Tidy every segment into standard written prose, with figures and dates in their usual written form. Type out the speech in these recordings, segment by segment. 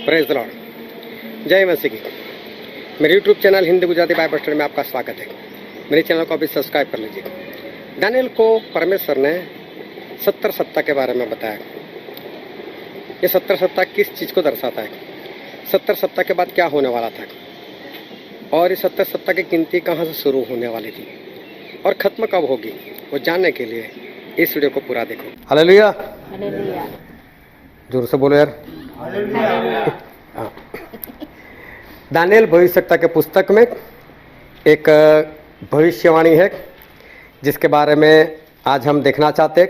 Praise the Lord. जय मसीह की। मेरे YouTube channel Hindi Gujarati Bible study में आपका स्वागत है। मेरे चैनल को अभी सब्सक्राइब कर लीजिए। दानिएल को परमेश्वर ने 70 सप्ताह के बारे में बताया। ये 70 सप्ताह किस चीज़ को दर्शाता है, 70 सप्ताह के बाद क्या होने वाला था, और ये 70 सप्ताह की गिनती कहाँ से शुरू होने वाली थी और ख़त्म कब होगी, वो जानने के लिए इस वीडियो को पूरा देखो। हालेलुया, हालेलुया, जोर से बोलो यार। हाँ। दानिएल भविष्यवक्ता के पुस्तक में एक भविष्यवाणी है जिसके बारे में आज हम देखना चाहते हैं,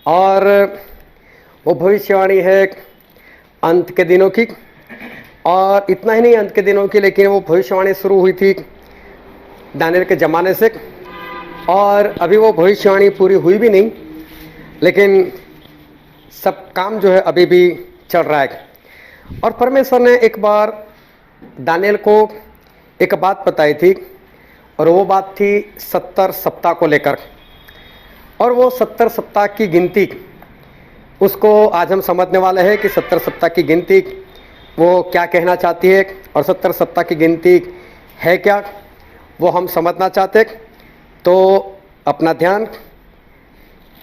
और वो भविष्यवाणी है अंत के दिनों की। और इतना ही नहीं अंत के दिनों की, लेकिन वो भविष्यवाणी शुरू हुई थी दानिएल के ज़माने से, और अभी वो भविष्यवाणी पूरी हुई भी नहीं, लेकिन सब काम जो है अभी भी चल रहा है। और परमेश्वर ने एक बार दानिएल को एक बात बताई थी, और वो बात थी 70 सप्ताह को लेकर। और वो 70 सप्ताह की गिनती, उसको आज हम समझने वाले हैं कि 70 सप्ताह की गिनती वो क्या कहना चाहती है, और 70 सप्ताह की गिनती है क्या, वो हम समझना चाहते हैं। तो अपना ध्यान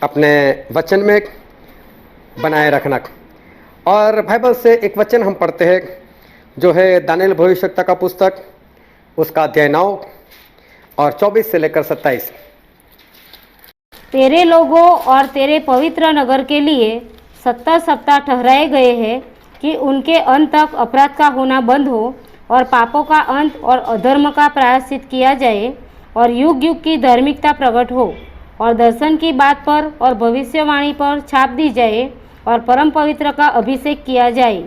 अपने वचन में बनाए रखना। और बाइबल से एक वचन हम पढ़ते हैं जो है दानिएल भविष्यवक्ता का पुस्तक, उसका अध्याय 9 और 24 से लेकर 27। तेरे लोगों और तेरे पवित्र नगर के लिए 70 सप्ताह ठहराए गए हैं कि उनके अंत तक अपराध का होना बंद हो, और पापों का अंत और अधर्म का प्रायश्चित किया जाए, और युग युग की धार्मिकता प्रकट हो, और दर्शन की बात पर और भविष्यवाणी पर छाप दी जाए, और परम पवित्र का अभिषेक किया जाए।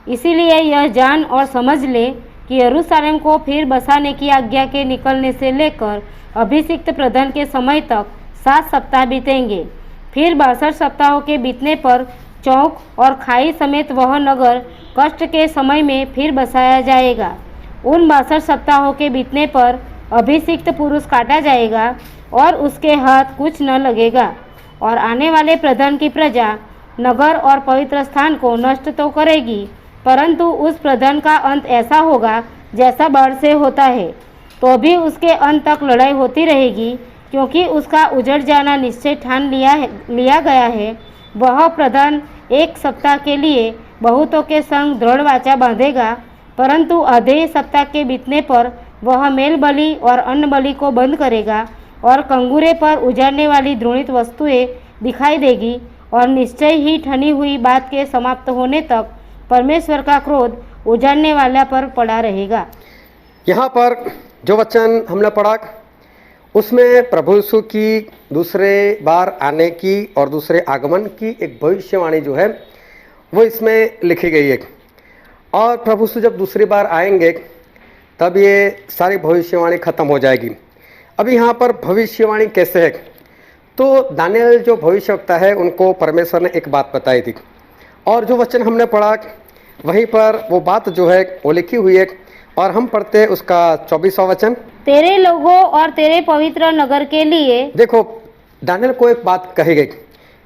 इसीलिए यह जान और समझ ले कि यरूशलेम को फिर बसाने की आज्ञा के निकलने से लेकर अभिषिक्त प्रधान के समय तक 7 सप्ताह बीतेंगे। फिर 62 सप्ताहों के बीतने पर चौक और खाई समेत वह नगर कष्ट के समय में फिर बसाया जाएगा। उन 62 सप्ताहों के बीतने पर अभिषिक्त पुरुष काटा जाएगा और उसके हाथ कुछ न लगेगा, और आने वाले प्रधान की प्रजा नगर और पवित्र स्थान को नष्ट तो करेगी, परंतु उस प्रधान का अंत ऐसा होगा जैसा बाढ़ से होता है, तो भी उसके अंत तक लड़ाई होती रहेगी, क्योंकि उसका उजड़ जाना निश्चय ठान लिया गया है। वह प्रधान 1 सप्ताह के लिए बहुतों के संग दृढ़ वाचा बांधेगा, परंतु आधे सप्ताह के बीतने पर वह मेल बलि और अन्न बलि को बंद करेगा, और कंगूरे पर उजाड़ने वाली द्रोणित वस्तुएं दिखाई देगी, और निश्चय ही ठनी हुई बात के समाप्त होने तक परमेश्वर का क्रोध उजाड़ने वाला पर पड़ा रहेगा। यहाँ पर जो वचन हमने पढ़ा उसमें प्रभु यीशु की दूसरे बार आने की और दूसरे आगमन की एक भविष्यवाणी जो है वो इसमें लिखी गई है। और प्रभु यीशु जब दूसरी बार आएंगे तब ये सारी भविष्यवाणी खत्म हो जाएगी। अभी यहाँ पर भविष्यवाणी कैसे है, तो दानिएल जो भविष्यवक्ता है उनको परमेश्वर ने एक बात बताई थी, और जो वचन हमने पढ़ा वहीं पर वो बात जो है वो लिखी हुई है, और हम पढ़ते हैं उसका 24वां वचन। तेरे लोगों और तेरे पवित्र नगर के लिए, देखो दानिएल को एक बात कही गई,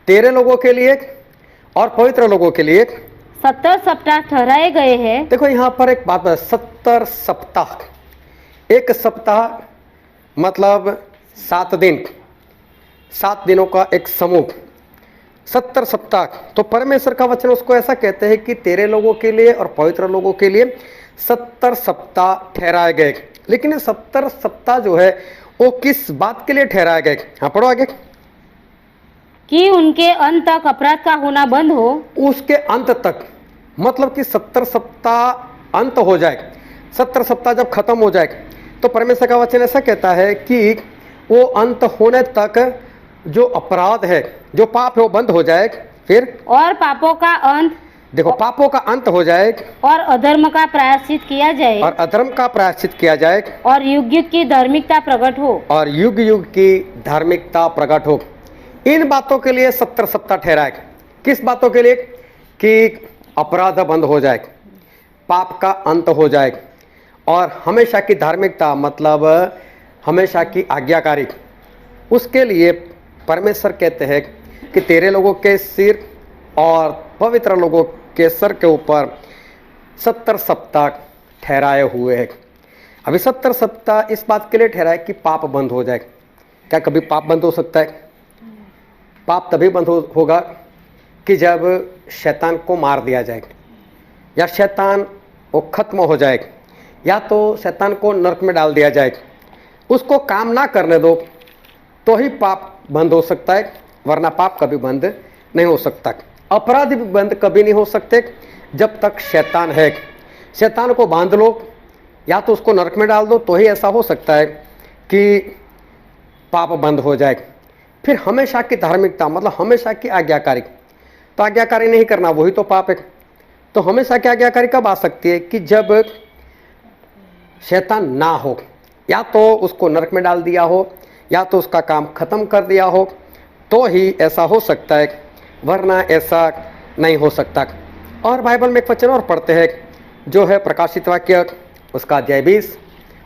तेरे लोगों के लिए और पवित्र लोगों के लिए 70 सप्ताह ठहराए गए हैं। देखो यहाँ पर एक बात है, 70 सप्ताह। एक सप्ताह मतलब 7 दिन, 7 दिनों का एक समूह, 70 सप्ताह। तो परमेश्वर का वचन उसको ऐसा कहते हैं कि तेरे लोगों के लिए और पवित्र लोगों के लिए 70 सप्ताह ठहराए गए। लेकिन ये 70 सप्ताह जो है वो किस बात के लिए ठहराए गए? हाँ पढ़ो आगे। कि उनके अंत तक अपराध का होना बंद हो। उसके अंत तक मतलब कि 70 सप्ताह अंत हो जाए, 70 सप्ताह जब खत्म हो जाए, तो परमेश्वर का वचन ऐसा कहता है कि वो अंत होने तक जो अपराध है, जो पाप है वो बंद हो जाए। फिर और पापों का अंत, देखो पापों का अंत हो जाए, और अधर्म का प्रायश्चित किया जाए, और अधर्म का प्रायश्चित किया जाए, और युग युग की धार्मिकता प्रकट हो, और युग युग की धार्मिकता प्रकट हो। इन बातों के लिए 70 सप्ताह ठहराए। किस बातों के लिए? कि अपराध बंद हो जाए, पाप का अंत हो जाए, और हमेशा की धार्मिकता मतलब हमेशा की आज्ञाकारी, उसके लिए परमेश्वर कहते हैं कि तेरे लोगों के सिर और पवित्र लोगों के सर के ऊपर 70 सप्ताह ठहराए हुए हैं। अभी 70 सप्ताह इस बात के लिए ठहराए कि पाप बंद हो जाए। क्या कभी पाप बंद हो सकता है? पाप तभी बंद होगा कि जब शैतान को मार दिया जाए, या शैतान वो खत्म हो जाए, या तो शैतान को नरक में डाल दिया जाए, उसको काम ना करने दो, तो ही पाप बंद हो सकता है, वरना पाप कभी बंद नहीं हो सकता। अपराध भी बंद कभी नहीं हो सकते जब तक शैतान है। शैतान को बांध लो या तो उसको नरक में डाल दो, तो ही ऐसा हो सकता है कि पाप बंद हो जाए। फिर हमेशा की धार्मिकता मतलब हमेशा की आज्ञाकारी, तो आज्ञाकारी नहीं करना वही तो पाप है। तो हमेशा की आज्ञाकारी कब आ सकती है? कि जब शैतान ना हो, या तो उसको नरक में डाल दिया हो, या तो उसका काम खत्म कर दिया हो, तो ही ऐसा हो सकता है, वरना ऐसा नहीं हो सकता। और बाइबल में एक वचन और पढ़ते हैं जो है प्रकाशित वाक्य उसका अध्याय 20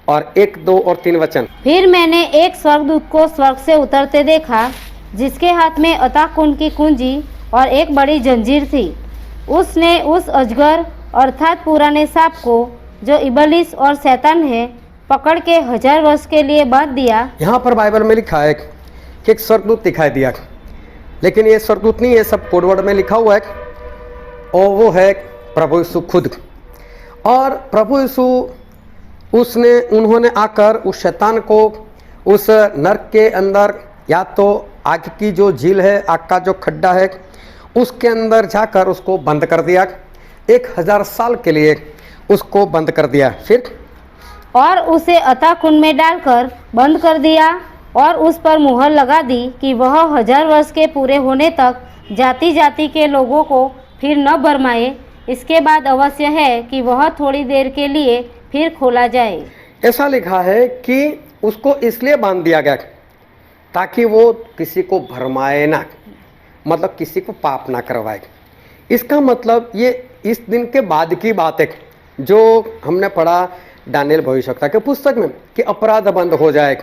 और 1, 2 और 3 वचन। फिर मैंने एक स्वर्गदूत को स्वर्ग से उतरते देखा, जिसके हाथ में अथाह कुंड की कुंजी और एक बड़ी जंजीर थी। उसने उस अजगर अर्थात पुराने सांप को, जो इबलीस और शैतान है, पकड़ के 1000 वर्ष के लिए बांध दिया। यहाँ पर बाइबल में लिखा है कि एक स्वर्गदूत दिखाई दिया, लेकिन ये स्वर्गदूत नहीं है, सब कोडवर्ड में लिखा हुआ है, और वो है प्रभु यीशु खुद। और प्रभु यीशु उन्होंने आकर उस शैतान को उस नरक के अंदर, या तो आग की जो झील है, आग का जो खड्डा है, उसके अंदर जाकर उसको बंद कर दिया। 1000 साल के लिए उसको बंद कर दिया। फिर और उसे अथाह कुंड में डालकर बंद कर दिया और उस पर मुहर लगा दी कि वह 1000 वर्ष के पूरे होने तक जाति जाति के लोगों को फिर न भरमाए। इसके बाद अवश्य है कि वह थोड़ी देर के लिए फिर खोला जाए। ऐसा लिखा है कि उसको इसलिए बांध दिया गया ताकि वो किसी को भरमाए ना, मतलब किसी को पाप ना करवाए। इसका मतलब ये इस दिन के बाद की बात है जो हमने पढ़ा दानिएल भविष्यवक्ता के पुस्तक में, कि अपराध बंद हो जाए,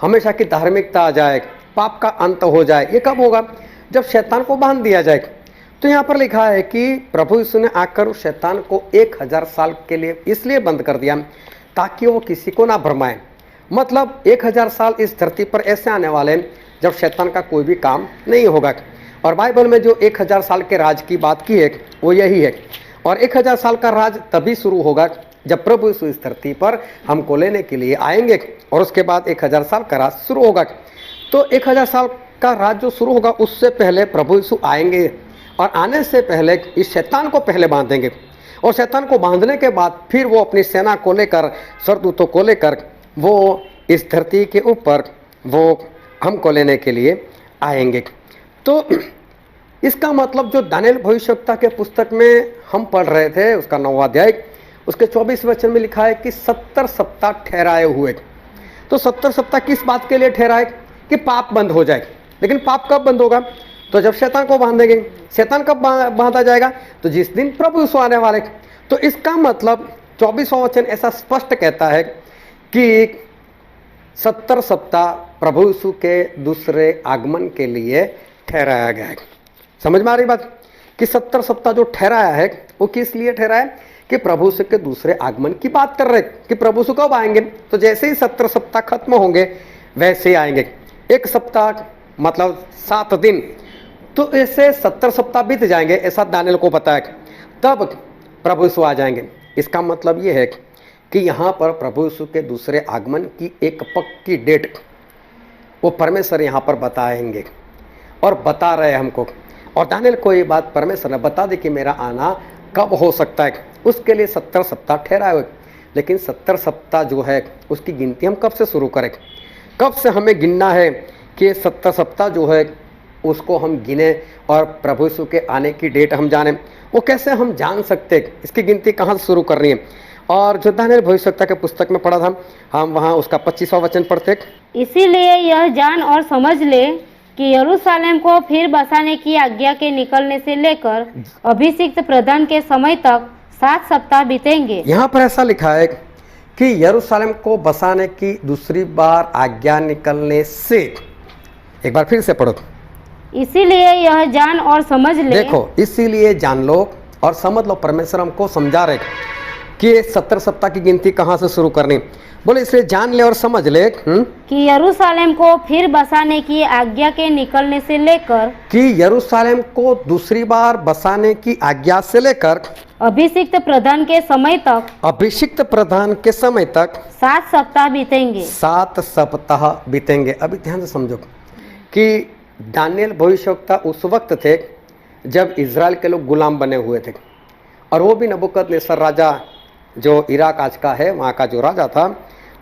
हमेशा की धार्मिकता आ जाए, पाप का अंत हो जाए। ये कब होगा? जब शैतान को बांध दिया जाए। तो यहाँ पर लिखा है कि प्रभु यीशु ने आकर उस शैतान को 1000 साल के लिए इसलिए बंद कर दिया ताकि वो किसी को ना भरमाए। मतलब 1000 साल इस धरती पर ऐसे आने वाले हैं जब शैतान का कोई भी काम नहीं होगा। और बाइबल में जो 1000 साल के राज की बात की है वो यही है। और 1000 साल का राज तभी शुरू होगा जब प्रभु यीशु इस धरती पर हमको लेने के लिए आएंगे, और उसके बाद 1000 साल का राज शुरू होगा। तो 1000 साल का राज जो शुरू होगा उससे पहले प्रभु यीशु आएंगे, और आने से पहले इस शैतान को पहले बांधेंगे, और शैतान को बांधने के बाद फिर वो अपनी सेना को लेकर, स्वर्गदूतों को लेकर वो इस धरती के ऊपर वो हमको लेने के लिए आएंगे। तो इसका मतलब जो दानिएल भविष्यवक्ता के पुस्तक में हम पढ़ रहे थे उसका 9वां अध्याय उसके 24 वचन में लिखा है कि 70 सप्ताह ठहराए हुए। तो 70 सप्ताह किस बात के लिए ठहराए? कि पाप बंद हो जाए। लेकिन पाप कब बंद होगा? तो जब शैतान को बांधेंगे। शैतान कब बांधा जाएगा? तो जिस दिन प्रभु यीशु आने वाले। तो इसका मतलब 24वां वचन ऐसा स्पष्ट कहता है कि 70 सप्ताह प्रभु यीशु के दूसरे आगमन के लिए ठहराया गया है। समझ में आ रही बात? कि 70 सप्ताह जो ठहराया है वो किस लिए ठहराया? कि प्रभु यीशु के दूसरे आगमन की बात कर रहे कि प्रभु यीशु कब आएंगे। तो जैसे ही 70 सप्ताह खत्म होंगे वैसे ही आएंगे। एक सप्ताह मतलब 7 दिन, तो ऐसे 70 सप्ताह बीत जाएंगे, ऐसा दानिएल को पता है। तब प्रभु यीशु आ जाएंगे। इसका मतलब ये है कि यहाँ पर प्रभु यीशु के दूसरे आगमन की एक पक्की डेट वो परमेश्वर यहाँ पर बताएंगे, और बता रहे हैं हमको। और दानिएल को ये बात परमेश्वर ने बता दी कि मेरा आना कब हो सकता है। उसके लिए 70 सप्ताह ठहराए हुए। लेकिन 70 सप्ताह जो है उसकी गिनती हम कब से शुरू करें? कब से हमें गिनना है कि 70 सप्ताह जो है उसको हम गिने और प्रभु यीशु के आने की डेट हम जाने? वो कैसे हम जान सकते? इसकी गिनती कहाँ से शुरू करनी है? और जो दानिएल भविष्यवक्ता के पुस्तक में पढ़ा था हम वहाँ उसका 25वां वचन पढ़ते। इसीलिए यह जान और समझ ले कि यरूशलेम को फिर बसाने की आज्ञा के निकलने से लेकर अभिषिक्त प्रधान के समय तक 7 सप्ताह बीतेंगे। यहाँ पर ऐसा लिखा है कि यरूशलेम को बसाने की दूसरी बार आज्ञा निकलने से, एक बार फिर से पढ़ो। इसीलिए यह जान और समझ ले। देखो, इसीलिए जान लो और समझ लो परमेश्वर हमको समझा रहे कि ये 70 सप्ताह की गिनती कहाँ से शुरू करनी। बोले इसलिए जान ले और समझ ले कि यरूशलेम को फिर बसाने की आज्ञा के निकलने से लेकर कि यरूशलेम को दूसरी बार बसाने की आज्ञा से लेकर अभिषिक्त प्रधान के समय तक अभिषिक्त प्रधान के समय तक 7 सप्ताह बीतेंगे। 7 सप्ताह बीतेंगे। अभी ध्यान से समझो कि दानियल भविष्यवक्ता उस वक्त थे जब इज़राइल के लोग गुलाम बने हुए थे, और वो भी नबूकदनेस्सर राजा जो इराक आज का है, वहाँ का जो राजा था,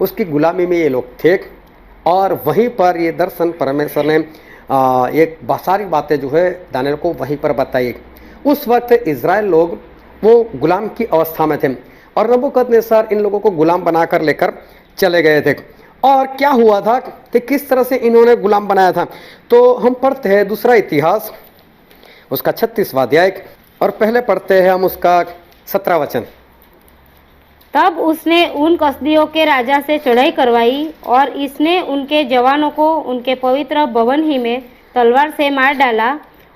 उसकी गुलामी में ये लोग थे। और वहीं पर ये दर्शन परमेश्वर ने एक सारी बातें जो है दानियल को वहीं पर बताई। उस वक्त इज़राइल लोग वो गुलाम की अवस्था में थे और नबूकदनेस्सर इन लोगों को गुलाम बनाकर लेकर चले गए थे। और क्या हुआ था कि किस तरह से इन्होंने गुलाम बनाया था, तो हम पढ़ते हैं दूसरा इतिहास उसका 36वां अध्याय, और पहले पढ़ते हैं हम उसका 17 वचन। तब उसने उन कसदियों के राजा से चढ़ाई करवाई और इसने उनके जवानों को उनके पवित्र भवन ही में तलवार से मार डाला,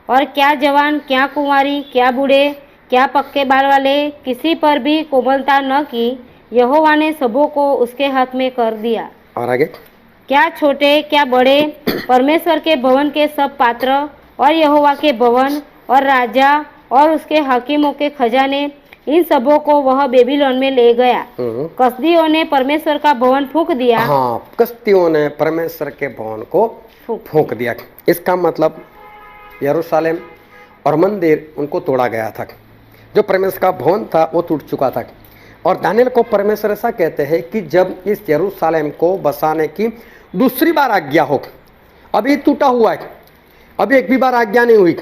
और क्या जवान, क्या कुंवारी, क्या बूढ़े, क्या पक्के बाल वाले, किसी पर भी कोमलता न की। यहोवा ने सबों को उसके हाथ में कर दिया। और आगे, क्या छोटे क्या बड़े, परमेश्वर के भवन के सब पात्र और यहोवा के भवन और राजा और उसके हाकिमों के खजाने, इन सबों को वह बेबीलोन में ले गया। कसदियों ने परमेश्वर का भवन फूंक दिया। हाँ, कसदियों ने परमेश्वर के भवन को फूंक दिया। इसका मतलब यरूशलेम और मंदिर उनको तोड़ा गया था। जो परमेश्वर का भवन था वो टूट चुका था। और दानियल को परमेश्वर ऐसा कहते हैं कि जब इस यरूशलेम को बसाने की दूसरी बार आज्ञा हो, अभी टूटा हुआ है, अभी एक भी बार आज्ञा नहीं हुई,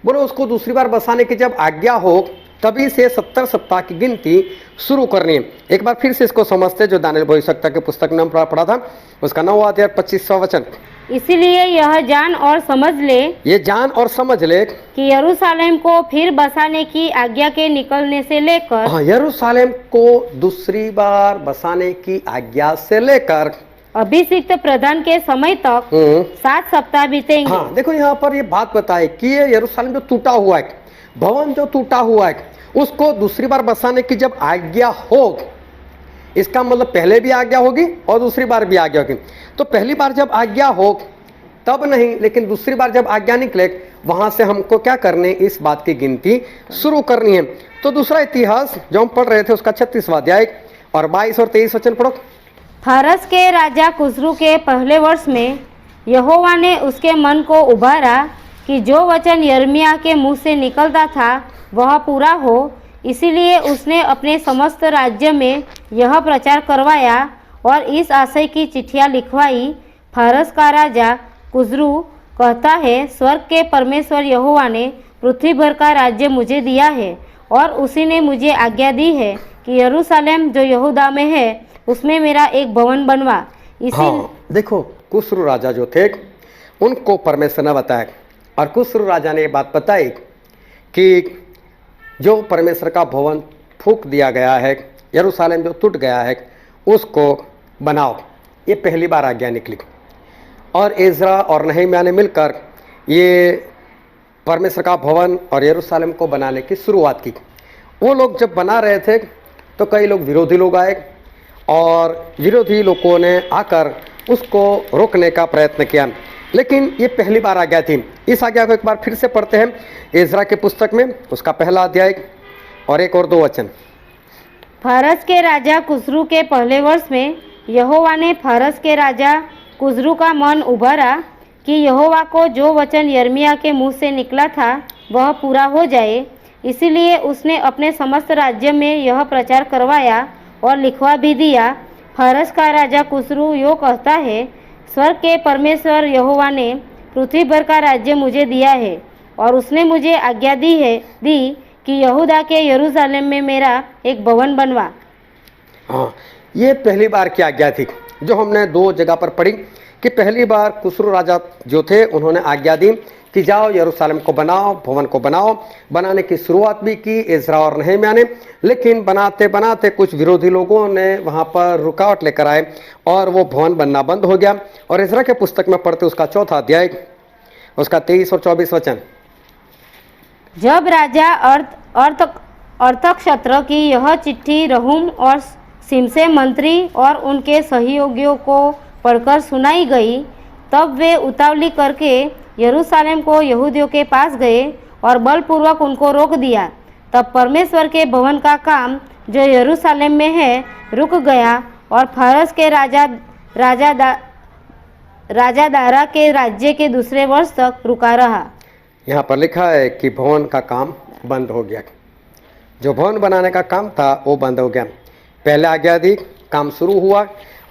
बोलो उसको दूसरी बार बसाने की जब आज्ञा हो तभी से 70 सप्ताह की गिनती शुरू करनी है। एक बार फिर से इसको समझते, जो दानियल भविष्यवक्ता की पुस्तक में पढ़ा था उसका 9वां अध्याय 25वां वचन। इसीलिए यह जान और समझ ले, ये जान और समझ ले कि यरूशलेम को फिर बसाने की आज्ञा के निकलने से लेकर, हाँ, यरूशलेम को दूसरी बार बसाने की आज्ञा से लेकर अभिषिक्त प्रधान के समय तक 7 सप्ताह बीतेंगे। हाँ, देखो यहाँ पर ये बात बताए कि ये यरूशलेम जो टूटा हुआ है, भवन जो टूटा हुआ है, उसको दूसरी बार बसाने की जब आज्ञा हो, इसका मतलब पहले भी आज्ञा होगी और दूसरी बार भी आज्ञा होगी। तो पहली बार जब आज्ञा हो तब नहीं, लेकिन दूसरी बार जब आज्ञा निकले वहां से हमको क्या करने, इस बात की गिनती शुरू करनी है। तो दूसरा इतिहास जो हम पढ़ रहे थे उसका 36वां अध्याय और 22 और 23 वचन पढ़ो। फारस के राजा कुस्रू के पहले वर्ष में यहोवा ने उसके मन को उभारा कि जो वचन यिर्मयाह के मुंह से निकलता था वह पूरा हो। इसीलिए उसने अपने समस्त राज्य में यह प्रचार करवाया और इस आशय की चिट्ठियाँ लिखवाई। फारस का राजा कुस्रू कहता है, स्वर्ग के परमेश्वर यहोवा ने पृथ्वी भर का राज्य मुझे दिया है और उसी ने मुझे आज्ञा दी है कि यरूशलेम जो यहूदा में है उसमें मेरा एक भवन बनवा। हाँ, देखो कुस्रू राजा जो थे उनको परमेश्वर ने बताया, और कुस्रू राजा ने ये बात बताई कि जो परमेश्वर का भवन फूंक दिया गया है, यरूशलेम जो टूट गया है, उसको बनाओ। ये पहली बार आज्ञा निकली और एजरा और नहम्याह ने मिलकर ये परमेश्वर का भवन और यरूशलेम को बनाने की शुरुआत की। वो लोग जब बना रहे थे तो कई लोग विरोधी लोग आए और विरोधी लोगों ने आकर उसको रोकने का प्रयत्न किया, लेकिन ये पहली बार आज्ञा थी। इस आज्ञा को एक बार फिर से पढ़ते हैं एजरा के पुस्तक में उसका पहला अध्याय और 1 और 2 वचन। फारस के राजा कुस्रू के पहले वर्ष में यहोवा ने फारस के राजा कुस्रू का मन उभारा कि यहोवा को जो वचन यिर्मयाह के मुंह से निकला था वह पूरा हो जाए। इसीलिए उसने अपने समस्त राज्य में यह प्रचार करवाया और लिखवा भी दिया। फारस का राजा कुस्रू यो कहता है, स्वर्ग के परमेश्वर यहोवा ने पृथ्वी भर का राज्य मुझे दिया है और उसने मुझे आज्ञा दी कि यहूदा के यरूशलेम में मेरा एक भवन बनवा। हाँ, ये पहली बार की आज्ञा थी जो हमने 2 जगह पर पढ़ी कि पहली बार कुस्रू राजा जो थे उन्होंने आज्ञा दी कि जाओ यरूशलेम को बनाओ, भवन को बनाओ। बनाने की शुरुआत भी की एजरा और नहम्याह ने, लेकिन बनाते बनाते कुछ विरोधी लोगों ने वहाँ पर रुकावट लेकर आए और वो भवन बनना बंद हो गया। और एजरा के पुस्तक में पढ़ते उसका 4था अध्याय उसका 23 और 24 वचन। जब राजा अर्थक्षेत्र की यह चिट्ठी रहूम और शिमशे मंत्री और उनके सहयोगियों को पढ़कर सुनाई गई। तब वे उतावली करके यरूशलेम को यहूदियों के पास गए और बलपूर्वक उनको रोक दिया। तब परमेश्वर के भवन का काम जो यरूशलेम में है रुक गया और फारस के राजा दारा के राज्य के दूसरे वर्ष तक रुका रहा। यहाँ पर लिखा है कि भवन का काम बंद हो गया। जो भवन बनाने का काम था वो बंद हो गया। पहले आज्ञा दी, काम शुरू हुआ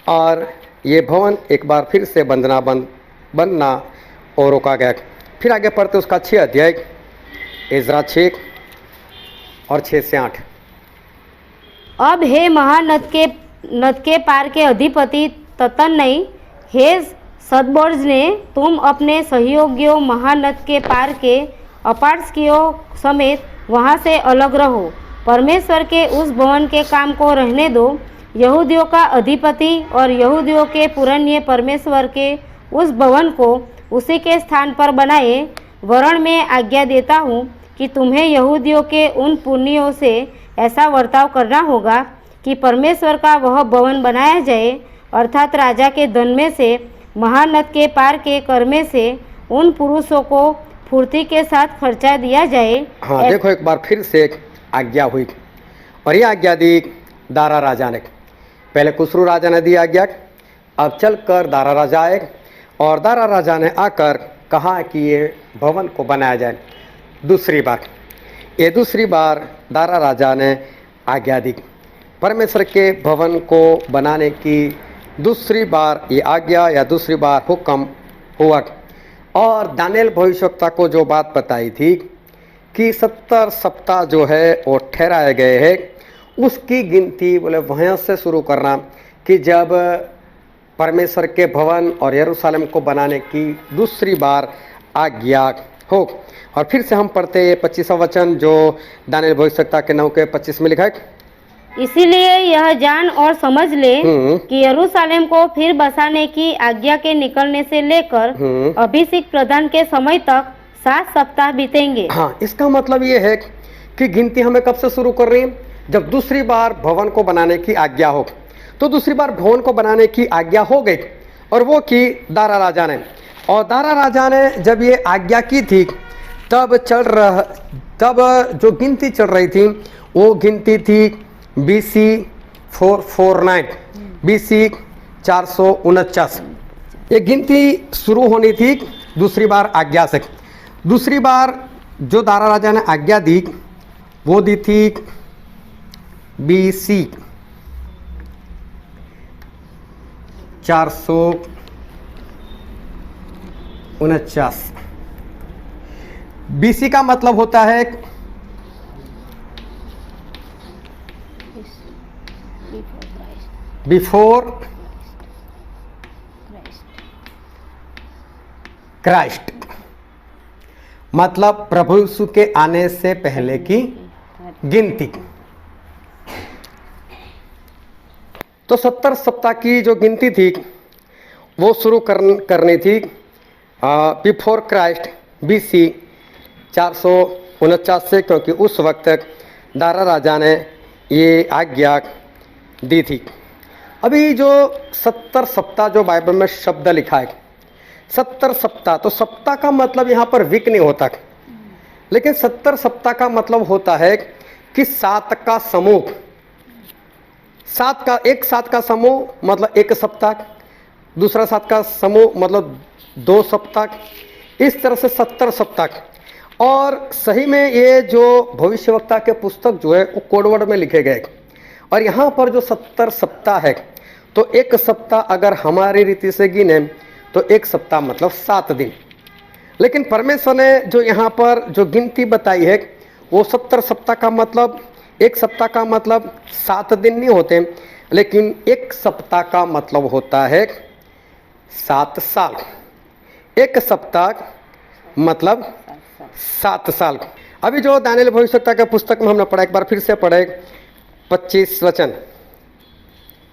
और ये भवन एक बार फिर से बनना और रोका गया। फिर आगे पढ़ते उसका 6 अध्याय, इज़रा 6 और 6 से 8। अब हे नद के पार के अधिपति ततन्नई, हे सदबोर्ज ने, तुम अपने सहयोगियों महानद के पार के अपार्सकियों समेत वहाँ से अलग रहो। परमेश्वर के उस भवन के काम को रहने दो। यहूदियों का अधिपति और यहूदियों के पुरनिये परमेश्वर के उस भवन को उसी के स्थान पर बनाए। वरन मैं आज्ञा देता हूँ कि तुम्हें यहूदियों के उन पुरनियों से ऐसा वर्ताव करना होगा कि परमेश्वर का वह भवन बनाया जाए, अर्थात राजा के धन में से, महानद के पार के कर में से उन पुरुषों को फुर्ती के साथ खर्चा दिया जाए। हाँ, देखो एक बार फिर से आज्ञा हुई और ये आज्ञा दी दारा राजा ने। पहले कुसरू राजा ने दी आज्ञा, अब चलकर दारा राजा आए और दारा राजा ने आकर कहा कि ये भवन को बनाया जाए। दूसरी बार दारा राजा ने आज्ञा दी। परमेश्वर के भवन को बनाने की दूसरी बार ये आज्ञा या दूसरी बार हुक्म हुआ। और दानिएल भविष्यवक्ता को जो बात बताई थी कि 70 सप्ताह जो है वो ठहराए गए हैं, उसकी गिनती बोले वहाँ से शुरू करना कि जब परमेश्वर के भवन और यरूशलेम को बनाने की दूसरी बार आज्ञा हो। और फिर से हम पढ़ते हैं 25वां वचन जो दानिएल भविष्यवक्ता के 9 के 25 में लिखा है। इसीलिए यह जान और समझ ले कि यरूशलेम को फिर बसाने की आज्ञा के निकलने से लेकर अभिषेक प्रदान के समय तक 7 सप्ताह बीतेंगे। हाँ, इसका मतलब ये है कि गिनती हमें कब से शुरू कर रही है? जब दूसरी बार भवन को बनाने की आज्ञा हो। तो दूसरी बार भवन को बनाने की आज्ञा हो गई और वो की दारा राजा ने। और दारा राजा ने जब ये आज्ञा की थी तब जो गिनती चल रही थी वो गिनती थी BC 449, BC 449। ये गिनती शुरू होनी थी दूसरी बार आज्ञा से। दूसरी बार जो दारा राजा ने आज्ञा दी वो दी थी BC 449। BC का मतलब होता है बिफोर क्राइस्ट, मतलब प्रभु यीशु के आने से पहले की गिनती। तो 70 सप्ताह की जो गिनती थी वो शुरू करनी थी बिफोर क्राइस्ट BC 449 से, क्योंकि उस वक्त दारा राजा ने ये आज्ञा दी थी। अभी जो 70 सप्ताह जो बाइबल में शब्द लिखा है 70 सप्ताह, तो सप्ताह का मतलब यहाँ पर वीक नहीं होता, लेकिन 70 सप्ताह का मतलब होता है कि 7 का समूह। 7 का समूह मतलब 1 सप्ताह, दूसरा 7 का समूह मतलब 2 सप्ताह, इस तरह से 70 सप्ताह। और सही में ये जो भविष्यवक्ता के पुस्तक जो है वो कोडवर्ड में लिखे गए। और यहाँ पर जो 70 सप्ताह है तो 1 सप्ताह अगर हमारी रीति से गिने तो 1 सप्ताह मतलब 7 दिन। लेकिन परमेश्वर ने जो यहाँ पर जो गिनती बताई है वो 70 सप्ताह का मतलब 1 सप्ताह का मतलब 7 दिन नहीं होते, लेकिन 1 सप्ताह का मतलब होता है 7 साल। 1 सप्ताह मतलब 7 साल। अभी जो दानिएल भविष्यवक्ता के पुस्तक में हमने पढ़ा, एक बार फिर से पढ़े 25 वचन।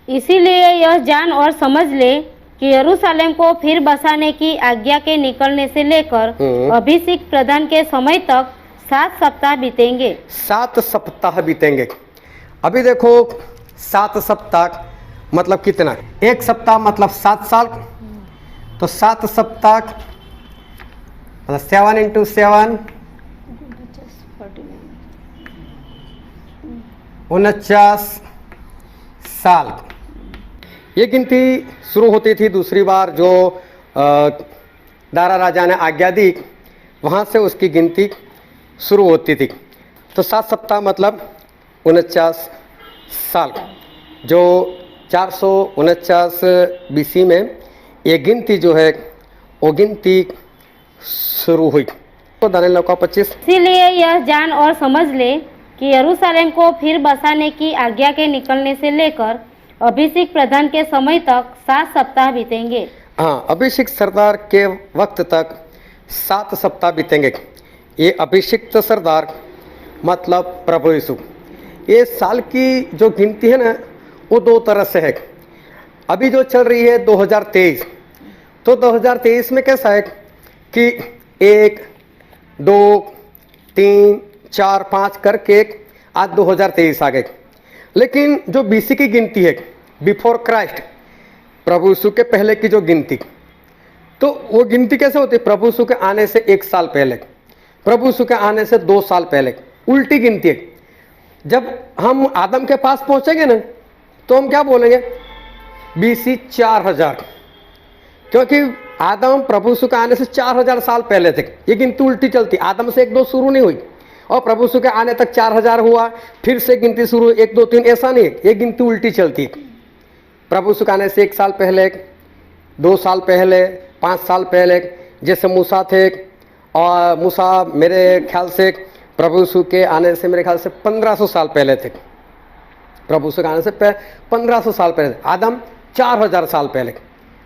इसीलिए यह जान और समझ ले कि यरूशलेम को फिर बसाने की आज्ञा के निकलने से लेकर अभिषेक प्रदान के समय तक 7 सप्ताह बीतेंगे। 7 सप्ताह बीतेंगे। अभी देखो 7 सप्ताह मतलब कितना, एक सप्ताह मतलब 7 साल, तो 7 सप्ताह मतलब 7 इंटू 7 49 साल। ये गिनती शुरू होती थी दूसरी बार जो दारा राजा ने आज्ञा दी, वहाँ से उसकी गिनती शुरू होती थी। तो 7 सप्ताह मतलब 49 साल, जो 449 BC में ये गिनती जो है वो गिनती शुरू हुई। तो दानिएल 9:25। इसीलिए यह जान और समझ ले कि यरूशलेम को फिर बसाने की आज्ञा के निकलने से लेकर अभिषेक प्रधान के समय तक 7 सप्ताह बीतेंगे। हाँ, अभिषिक्त सरदार के वक्त तक 7 सप्ताह बीतेंगे। ये अभिषिक्त सरदार मतलब प्रभु यीशु। ये साल की जो गिनती है ना वो 2 तरह से है। अभी जो चल रही है 2023, तो 2023 में कैसा है कि 1 2 3 4 5 करके आज 2023 आ गए। लेकिन जो BC की गिनती है, बिफोर क्राइस्ट, प्रभु यीशु के पहले की जो गिनती, तो वो गिनती कैसे होती है? प्रभु यीशु के आने से 1 साल पहले, प्रभु यीशु के आने से 2 साल पहले, उल्टी गिनती है। जब हम आदम के पास पहुंचेंगे ना तो हम क्या बोलेंगे? BC 4000, क्योंकि आदम प्रभु यीशु के आने से 4000 साल पहले थे। ये गिनती उल्टी चलती, आदम से 1 2 शुरू नहीं हुई और प्रभु यीशु के आने तक 4000 हुआ, फिर से गिनती शुरू हुई 1 2 3, ऐसा नहीं है। ये गिनती उल्टी चलती है। प्रभु यीशु के आने से 1 साल पहले, 2 साल पहले, 5 साल पहले, जैसे मूसा थे, और मूसा मेरे ख्याल से प्रभु यीशु के आने से मेरे ख्याल से 1500 साल पहले थे। प्रभु यीशु के आने से 1500 साल पहले, आदम 4000 साल पहले।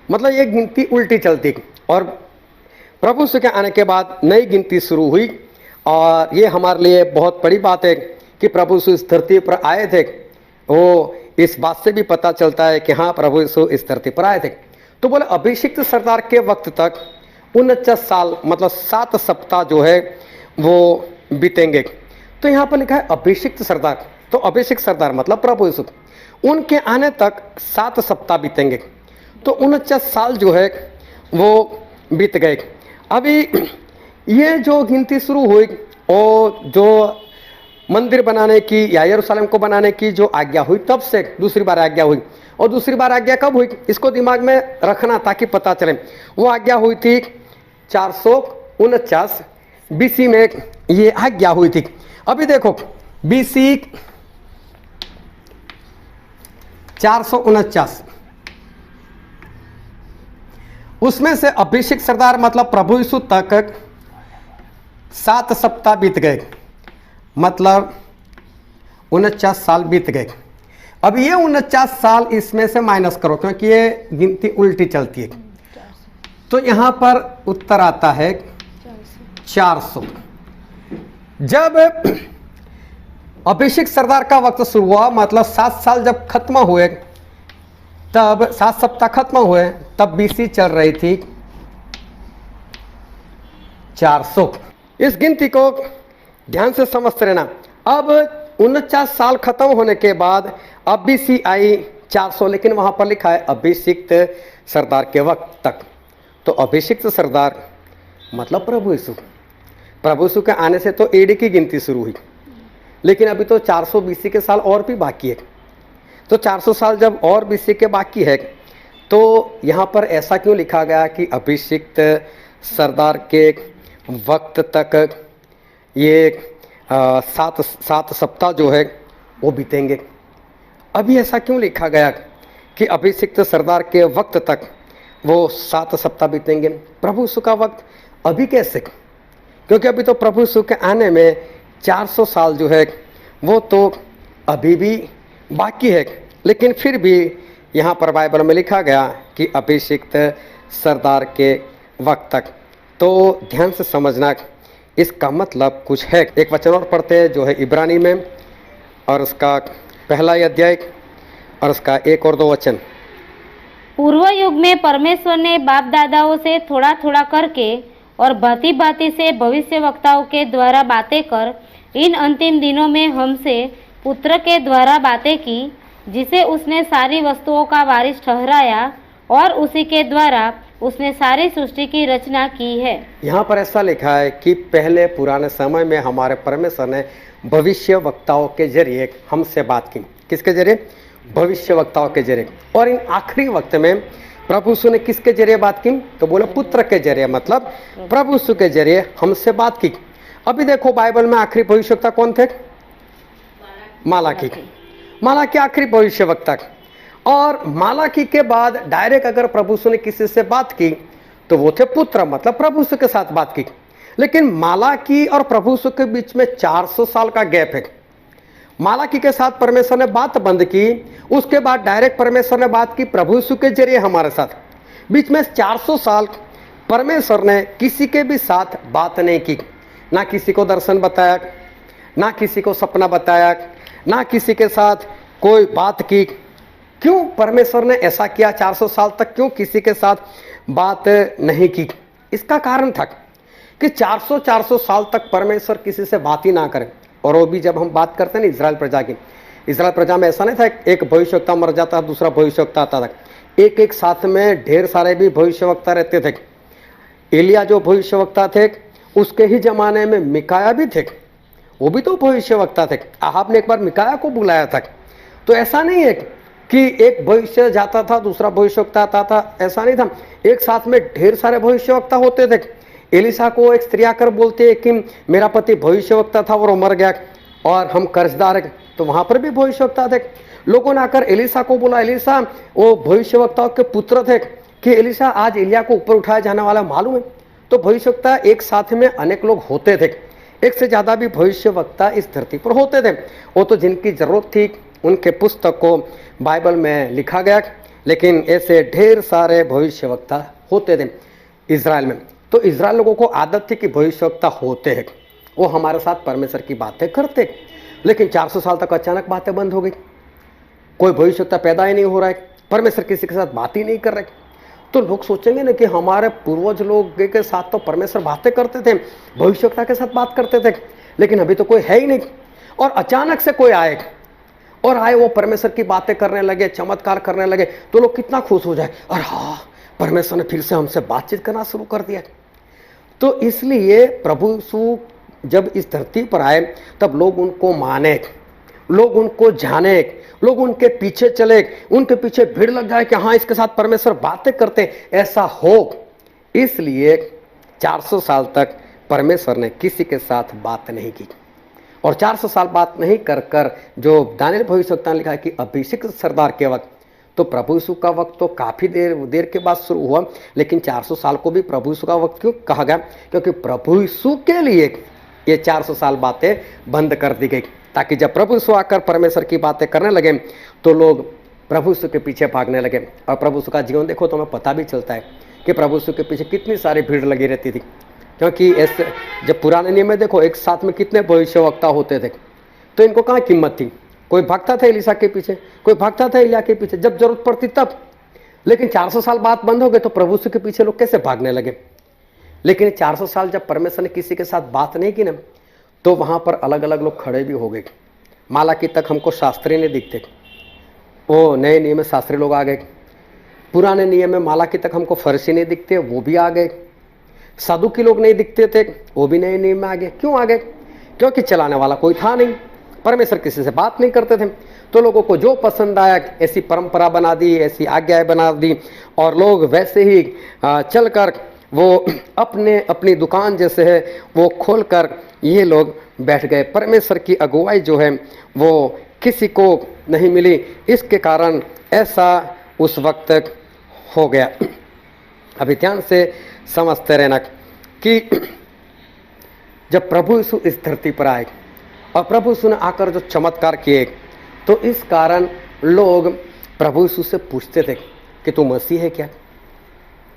मतलब ये गिनती उल्टी चलती। और प्रभु यीशु के आने के बाद नई गिनती शुरू हुई, और ये हमारे लिए बहुत बड़ी बात है कि प्रभु यीशु इस धरती पर आए थे। वो इस बात से भी पता चलता है कि हाँ, प्रभु यीशु इस धरती पर आए थे। तो बोले अभिषिक्त सरदार के वक्त तक 49 साल मतलब 7 सप्ताह जो है वो बीतेंगे। तो यहाँ पर लिखा है अभिषिक्त सरदार, तो अभिषिक्त सरदार मतलब प्रभु यीशु, उनके आने तक 7 सप्ताह बीतेंगे। तो 49 साल जो है वो बीत गए। अभी ये जो गिनती शुरू हुई और जो मंदिर बनाने की या यरूशलेम को बनाने की जो आज्ञा हुई, तब से दूसरी बार आज्ञा हुई। और दूसरी बार आज्ञा कब हुई, इसको दिमाग में रखना ताकि पता चले। वो आज्ञा हुई थी 449 BC में, ये आज्ञा हुई थी। अभी देखो BC 449, उसमें से अभिषेक सरदार मतलब प्रभु यीशु तक 7 सप्ताह बीत गए, मतलब 49 साल बीत गए। अब ये 49 साल इसमें से माइनस करो, क्योंकि ये गिनती उल्टी चलती है। तो यहां पर उत्तर आता है 400। जब अभिषेक सरदार का वक्त शुरू हुआ, मतलब 7 साल जब खत्म हुए, तब 7 सप्ताह खत्म हुए, तब BC चल रही थी 400। इस गिनती को ध्यान से समझते रहना। अब 49 साल खत्म होने के बाद अब BC आई 400, लेकिन वहां पर लिखा है अभिषिक्त सरदार के वक्त तक। तो अभिषिक्त सरदार मतलब प्रभु यीशु। प्रभु यीशु के आने से तो AD की गिनती शुरू हुई, लेकिन अभी तो 400 BC के साल और भी बाकी है। तो 400 साल जब और BC के बाकी है, तो यहाँ पर ऐसा क्यों लिखा गया कि अभिषिक्त सरदार के वक्त तक ये 7 सप्ताह जो है वो बीतेंगे? अभी ऐसा क्यों लिखा गया कि अभिषिक्त सरदार के वक्त तक वो 7 सप्ताह बीतेंगे? प्रभु यीशु का वक्त अभी कैसे? क्योंकि अभी तो प्रभु यीशु के आने में 400 साल जो है वो तो अभी भी बाकी है, लेकिन फिर भी यहाँ पर बाइबल में लिखा गया कि अभिषिक्त सरदार के वक्त तक। तो ध्यान से समझना, इसका मतलब कुछ है। एक वचन और पढ़ते हैं जो है इब्रानी में, और उसका पहला अध्याय और उसका 1 और 2 वचन। पूर्व युग में परमेश्वर ने बाप दादाओं से थोड़ा थोड़ा करके और भांति भांति से भविष्यवक्ताओं के द्वारा बातें कर इन अंतिम दिनों में हमसे पुत्र के द्वारा बातें की, जिसे उसने सारी वस्तुओं का वारिस ठहराया और उसी के द्वारा उसने सारी सृष्टि की रचना की है। यहाँ पर ऐसा लिखा है कि पहले पुराने समय में हमारे परमेश्वर ने भविष्य वक्ताओं के जरिए हमसे बात की। किसके जरिए? भविष्य वक्ताओं के जरिए। और इन आखिरी वक्त में प्रभु यीशु ने किसके जरिए बात की? तो बोले पुत्र के जरिए, मतलब प्रभु यीशु के जरिए हमसे बात की। अभी देखो बाइबल में आखिरी भविष्यवक्ता कौन थे? मालाकी। मालाकी आखिरी भविष्यवक्ता। और मालाकी के बाद डायरेक्ट अगर प्रभु यीशु ने किसी से बात की तो वो थे पुत्र, मतलब प्रभु यीशु के साथ बात की। लेकिन मालाकी और प्रभु यीशु के बीच में 400 साल का गैप है। मालाकी के साथ परमेश्वर ने बात बंद की, उसके बाद डायरेक्ट परमेश्वर ने बात की प्रभु यीशु के जरिए हमारे साथ। बीच में 400 साल परमेश्वर ने किसी के भी साथ बात नहीं की, ना किसी को दर्शन बताया, ना किसी को सपना बताया, ना किसी के साथ कोई बात की। क्यों परमेश्वर ने ऐसा किया? 400 साल तक क्यों किसी के साथ बात नहीं की? इसका कारण था कि 400 साल तक परमेश्वर किसी से बात ही ना करे। और वो भी जब हम बात करते हैं ना इजराइल प्रजा की, इजराइल प्रजा में ऐसा नहीं था एक भविष्यवक्ता मर जाता, दूसरा भविष्यवक्ता आता था। एक साथ में ढेर सारे भी भविष्यवक्ता रहते थे। एलिया जो भविष्यवक्ता थे, उसके ही जमाने में मिकाया भी थे, वो भी तो भविष्यवक्ता थे। आहाब ने एक बार मिकाया को बुलाया था। तो ऐसा नहीं है कि एक भविष्य जाता था दूसरा भविष्यवक्ता आता था, ऐसा नहीं था। एक साथ में ढेर सारे भविष्यवक्ता होते थे। एलिसा को एक स्त्री आकर बोलती है कि मेरा पति भविष्यवक्ता था और वो मर गया और हम कर्जदार हैं, तो वहां पर भी भविष्यवक्ता थे। लोगों ने आकर एलिसा को बोला, एलिसा वो भविष्यवक्ताओं के पुत्र थे कि एलिसा आज एलिया को ऊपर उठाया जाने वाला मालूम है। तो भविष्यवक्ता एक साथ में अनेक लोग होते थे, एक से ज्यादा भी भविष्यवक्ता इस धरती पर होते थे। वो तो जिनकी जरूरत थी उनके पुस्तक को बाइबल में लिखा गया, लेकिन ऐसे ढेर सारे भविष्यवक्ता होते थे इजराइल में। तो इजराइल लोगों को आदत थी कि भविष्यवक्ता होते हैं, वो हमारे साथ परमेश्वर की बातें करते। लेकिन 400 साल तक अचानक बातें बंद हो गई, कोई भविष्यवक्ता पैदा ही नहीं हो रहा है, परमेश्वर किसी के साथ बात ही नहीं कर रहे। तो लोग सोचेंगे ना कि हमारे पूर्वज लोग के साथ तो परमेश्वर बातें करते थे, भविष्यवक्ता के साथ बात करते थे, लेकिन अभी तो कोई है ही नहीं। और अचानक से कोई आए और आए वो परमेश्वर की बातें करने लगे, चमत्कार करने लगे, तो लोग कितना खुश हो जाए, और हाँ परमेश्वर ने फिर से हमसे बातचीत करना शुरू कर दिया। तो इसलिए प्रभु यीशु जब इस धरती पर आए तब लोग उनको माने, लोग उनको जाने, लोग उनके पीछे चले, उनके पीछे भीड़ लग जाए कि हाँ इसके साथ परमेश्वर बातें करते, ऐसा हो। इसलिए 400 साल तक परमेश्वर ने किसी के साथ बात नहीं की। और 400 साल बात नहीं कर कर जो दानिएल भविष्यवक्ता ने लिखा है कि अभिषेक सरदार के वक्त, तो प्रभु यीशु का वक्त तो काफ़ी देर के बाद शुरू हुआ, लेकिन 400 साल को भी प्रभु यीशु का वक्त क्यों कहा गया? क्योंकि प्रभु यीशु के लिए ये 400 साल बातें बंद कर दी गई, ताकि जब प्रभु यीशु आकर परमेश्वर की बातें करने लगे तो लोग प्रभु यीशु के पीछे भागने लगे। और प्रभु यीशु का जीवन देखो तो हमें पता भी चलता है कि प्रभु यीशु के पीछे कितनी सारी भीड़ लगी रहती थी। क्योंकि ऐसे जब पुराने नियम में देखो एक साथ में कितने भविष्यवक्ता होते थे, तो इनको कहाँ कीमत थी। कोई भागता था एलिसा के पीछे, कोई भागता था एलिया के पीछे जब जरूरत पड़ती तब। लेकिन 400 साल बात बंद हो गए तो प्रभु यीशु के पीछे लोग कैसे भागने लगे? लेकिन 400 साल जब परमेश्वर ने किसी के साथ बात नहीं की ना, तो वहाँ पर अलग अलग लोग खड़े भी हो गए। मालाकी तक हमको शास्त्री नहीं दिखते, वो नए नियम में शास्त्री लोग आ गए। पुराने नियम में मालाकी तक हमको फरीसी नहीं दिखते, वो भी आ गए। साधुकी लोग नहीं दिखते थे, वो भी नए नियम में आ गए। क्यों आ गए? क्योंकि चलाने वाला कोई था नहीं, परमेश्वर किसी से बात नहीं करते थे। तो लोगों को जो पसंद आया ऐसी परंपरा बना दी, ऐसी आज्ञाएं बना दी, और लोग वैसे ही चलकर वो अपनी दुकान जैसे है वो खोलकर ये लोग बैठ गए। परमेश्वर की अगुवाई जो है वो किसी को नहीं मिली। इसके कारण ऐसा उस वक्त हो गया। अभी ध्यान से समझते रहना कि जब प्रभु यीशु इस धरती पर आए और प्रभु यीशु ने आकर जो चमत्कार किए, तो इस कारण लोग प्रभु यीशु से पूछते थे कि तू मसीह है क्या?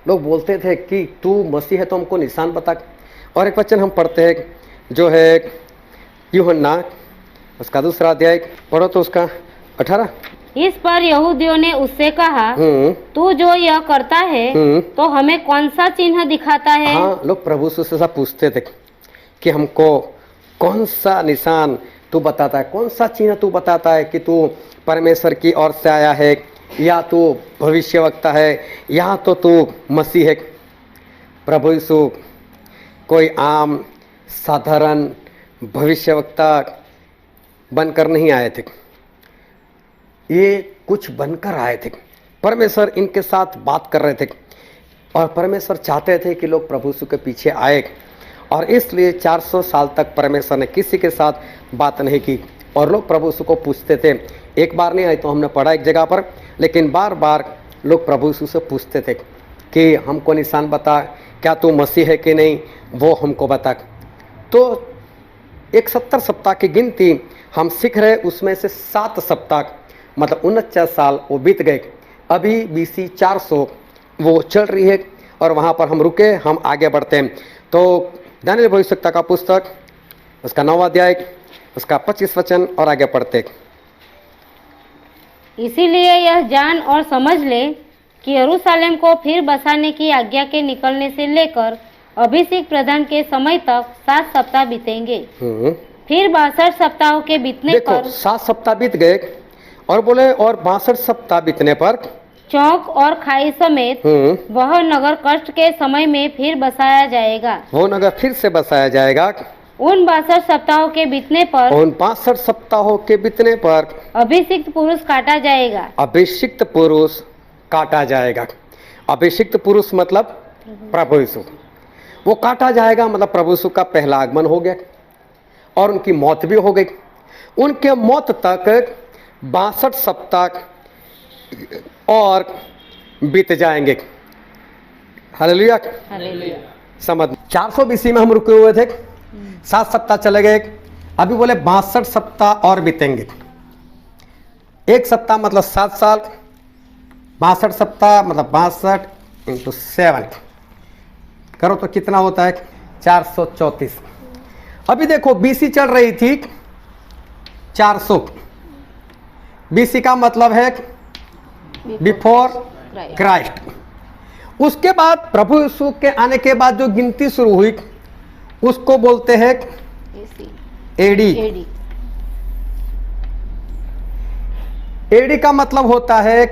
लोग बोलते थे कि तू मसीह है तो हमको निशान बता। और एक वचन हम पढ़ते हैं जो है यूहन्ना उसका 2 अध्याय, पढ़ो तो उसका 18 इस पर यहूदियों ने उससे कहा, तू जो यह करता है तो हमें कौन सा चिन्ह दिखाता है? हाँ, लोग प्रभु से सब पूछते थे कि हमको कौन सा निशान तू बताता है, कौन सा चिन्ह तू बताता है कि तू परमेश्वर की ओर से आया है, या तू भविष्यवक्ता है, या तो तू मसीह है। प्रभु यीशु कोई आम साधारण भविष्यवक्ता बनकर नहीं आए थे, ये कुछ बनकर आए थे। परमेश्वर इनके साथ बात कर रहे थे और परमेश्वर चाहते थे कि लोग प्रभु यीशु के पीछे आए, और इसलिए 400 साल तक परमेश्वर ने किसी के साथ बात नहीं की और लोग प्रभु यीशु को पूछते थे। एक बार नहीं आए तो हमने पढ़ा एक जगह पर, लेकिन बार बार लोग प्रभु यीशु से पूछते थे कि हमको निशान बता, क्या तू मसीह है कि नहीं, वो हमको बता। तो एक 70 सप्ताह की गिनती हम सीख रहे, उसमें से 7 सप्ताह मतलब 49 साल वो बीत गए। अभी BC 400 वो चल रही है और वहाँ पर हम रुके, हम आगे बढ़ते हैं। तो दानियेल भविष्यवक्ता का पुस्तक, उसका 9वां अध्याय, उसका 25 वचन और आगे पढ़ते। इसीलिए यह जान और समझ ले कि यरूशलेम को फिर बसाने की आज्ञा के निकलने से लेकर अभिषेक प्रदान के समय तक 7 सप्ताह बीतेंगे। फिर 62 सप्ताहों के बीतने पर 7 सप्ताह बीत गए और बोले, और 62 सप्ताह बीतने पर चौक और खाई समेत वह नगर कष्ट के समय में फिर बसाया जाएगा। वो नगर फिर से बसाया जाएगा। उन 62 सप्ताहों के बीतने पर उन 62 सप्ताहों के बीतने पर अभिषिक्त पुरुष काटा जाएगा। अभिषिक्त पुरुष काटा जाएगा। अभिषिक्त पुरुष मतलब प्रभु यीशु, वो काटा जाएगा। मतलब प्रभु यीशु का पहला आगमन हो गया और उनकी मौत भी हो गई। उनके मौत तक 62 सप्ताह और बीत जाएंगे। हालेलुया। समझ 400 BC में हम रुके हुए थे, 7 सप्ताह चले गए, अभी बोले 62 सप्ताह और बीतेंगे। एक सप्ताह मतलब 7 साल, 62 सप्ताह मतलब 62 × 7 करो तो कितना होता है? 434। अभी देखो BC चल रही थी 400। BC का मतलब है बिफोर क्राइस्ट। उसके बाद प्रभु यीशु के आने के बाद जो गिनती शुरू हुई उसको बोलते हैं AD। AD का मतलब होता है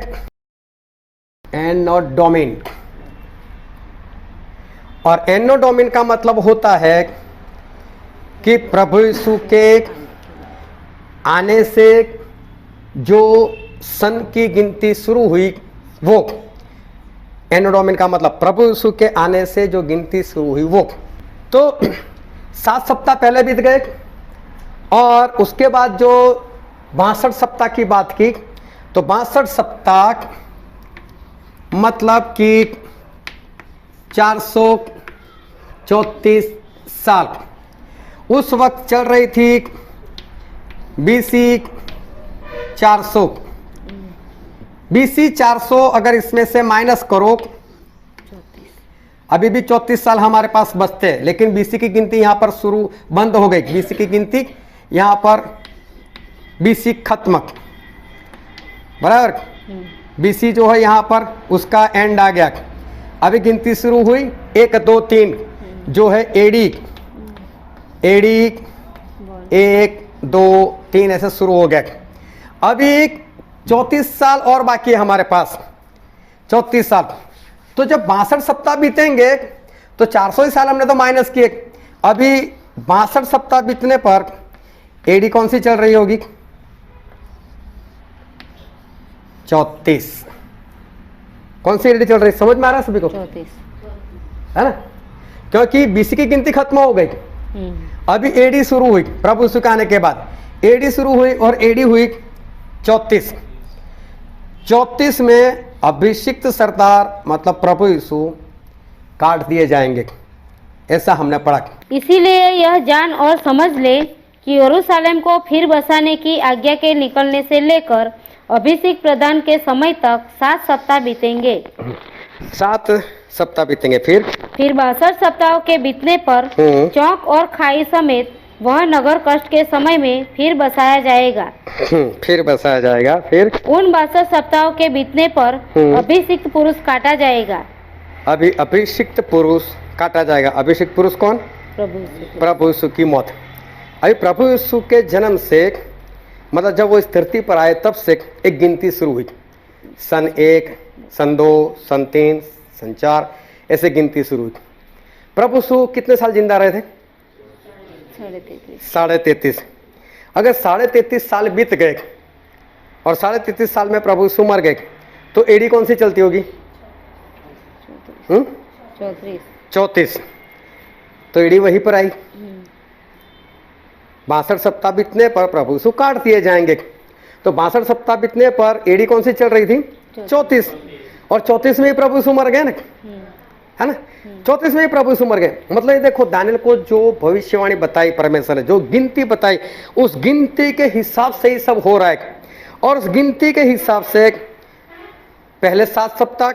एनो डोमिन, और एनो डोमिन का मतलब होता है कि प्रभु यीशु के आने से जो सन की गिनती शुरू हुई वो एनो डोमिन का मतलब प्रभु यीशु के आने से जो गिनती शुरू हुई वो। तो 7 सप्ताह पहले बीत गए और उसके बाद जो 62 सप्ताह की बात की तो 62 सप्ताह मतलब कि 434 साल उस वक्त चल रही थी BC 400। BC 400 अगर इसमें से माइनस करो, अभी भी 34 साल हमारे पास बचते हैं, लेकिन BC की गिनती यहाँ पर शुरू बंद हो गई। BC की गिनती यहाँ पर BC खत्म, बराबर। BC जो है यहाँ पर उसका एंड आ गया। अभी गिनती शुरू हुई 1 2 3 जो है AD 1 2 3 ऐसे शुरू हो गया। अभी 34 साल और बाकी है हमारे पास, 34 साल। तो जब 62 सप्ताह बीतेंगे तो 400 ही साल हमने तो माइनस किए। अभी 62 सप्ताह बीतने पर AD कौन सी चल रही होगी? 34। कौन सी AD चल रही, समझ में आ रहा है सभी को? 34 है ना, क्योंकि BC की गिनती खत्म हो गई। अभी AD शुरू हुई, प्रभु यीशु के आने के बाद AD शुरू हुई और AD हुई 34। 34 में अभिषिक्त सरदार मतलब प्रभु यीशु काट दिए जाएंगे, ऐसा हमने पढ़ा। इसीलिए यह जान और समझ ले कि यरूशलेम को फिर बसाने की आज्ञा के निकलने से लेकर अभिषेक प्रदान के समय तक 7 सप्ताह बीतेंगे। 7 सप्ताह बीतेंगे। फिर 62 सप्ताहों के बीतने पर चौक और खाई समेत वह नगर कष्ट के समय में फिर बसाया जाएगा। फिर बसाया जाएगा। फिर उन 62 सप्ताहों के बीतने पर अभिषिक्त पुरुष काटा जाएगा। अभी अभिषिक्त पुरुष काटा जाएगा। अभिषिक्त पुरुष कौन? प्रभु यीशु की मौत। अभी प्रभु यीशु के जन्म से मतलब जब वो इस धरती पर आए तब से एक गिनती शुरू हुई। सन 1, सन 2, सन 3, सन 4 ऐसे गिनती शुरू हुई। प्रभु यीशु कितने साल जिंदा रहे थे? 33.5। अगर 33.5 साल बीत गए और 33.5 साल में प्रभु यीशु मर गए तो एडी कौन सी चलती होगी? 34। तो एडी वहीं पर आई। 62 सप्ताह बीतने पर प्रभु यीशु काट दिए जाएंगे। तो 62 सप्ताह बीतने पर एडी कौन सी चल रही थी? 34। और 34 में ही प्रभु यीशु मर गए ना, है ना? 34 में ही प्रभु यीशु मर गए। मतलब ये देखो, दानियल को जो भविष्यवाणी बताई परमेश्वर ने, जो गिनती बताई, उस गिनती के हिसाब से ही सब हो रहा है। और उस गिनती के हिसाब से पहले 7 सप्ताह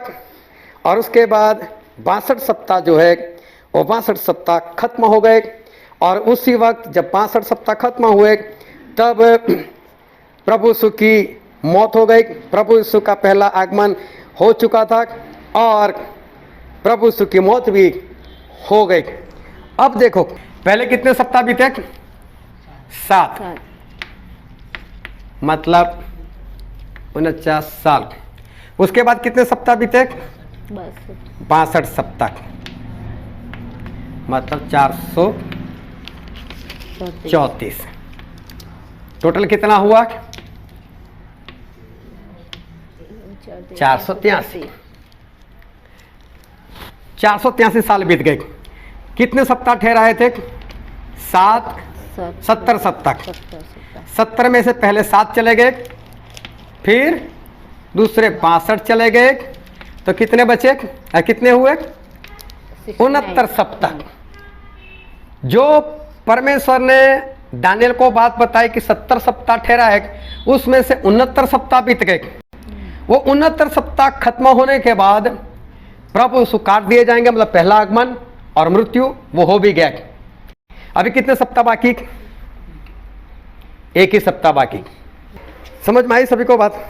और उसके बाद 62 सप्ताह जो है वो 62 सप्ताह खत्म हो गए। और उसी वक्त जब 62 सप्ताह खत्म हुए तब प्रभु यीशु की मौत हो गई। प्रभु यीशु का पहला आगमन हो चुका था और प्रभु यीशु की मौत भी हो गई। अब देखो, पहले कितने सप्ताह बीते? 7, मतलब 49 साल। उसके बाद कितने सप्ताह बीते? 62 सप्ताह, मतलब 434। टोटल कितना हुआ? 483। 483 साल बीत गए। कितने सप्ताह ठहराए थे? 70 सप्ताह। 70 में से पहले 7 चले गए, फिर दूसरे 62 चले गए, तो कितने बचे? कितने हुए? 69 सप्ताह। जो परमेश्वर ने दानियल को बात बताई कि 70 सप्ताह ठहरा है, उसमें से 69 सप्ताह बीत गए। वो 69 सप्ताह खत्म होने के बाद प्रभु यीशु काट दिए जाएंगे, मतलब पहला आगमन और मृत्यु वो हो भी गया। अभी कितने सप्ताह बाकी? एक ही सप्ताह बाकी। समझ में आई सभी को बात?